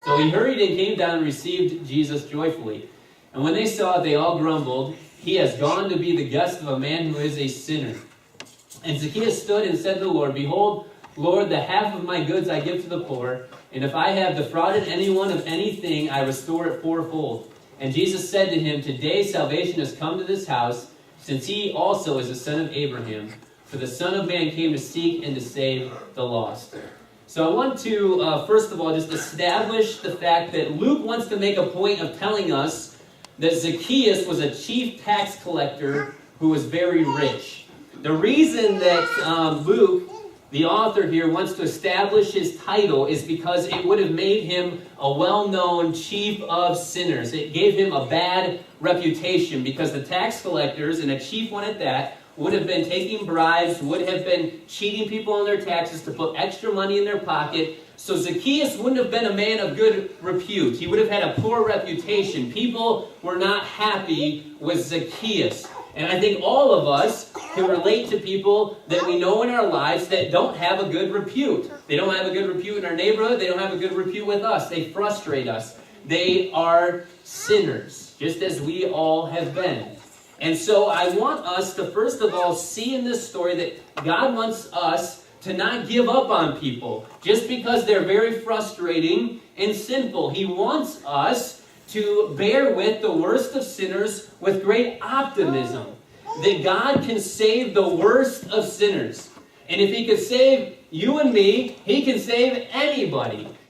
So he hurried and came down and received Jesus joyfully. And when they saw it, they all grumbled, "He has gone to be the guest of a man who is a sinner." And Zacchaeus stood and said to the Lord, "Behold, Lord, the half of my goods I give to the poor, and if I have defrauded anyone of anything, I restore it fourfold." And Jesus said to him, "Today salvation has come to this house, since he also is a son of Abraham. For the Son of Man came to seek and to save the lost." So I want to, first of all, just establish the fact that Luke wants to make a point of telling us that Zacchaeus was a chief tax collector who was very rich. The reason that Luke, the author here, wants to establish his title is because it would have made him a well-known chief of sinners. It gave him a bad reputation because the tax collectors, and a chief one at that, would have been taking bribes, would have been cheating people on their taxes to put extra money in their pocket. So Zacchaeus wouldn't have been a man of good repute. He would have had a poor reputation. People were not happy with Zacchaeus. And I think all of us can relate to people that we know in our lives that don't have a good repute. They don't have a good repute in our neighborhood. They don't have a good repute with us. They frustrate us. They are sinners, just as we all have been. And so I want us to first of all see in this story that God wants us to not give up on people just because they're very frustrating and sinful. He wants us to bear with the worst of sinners with great optimism. That God can save the worst of sinners. And if he could save you and me, he can save anybody.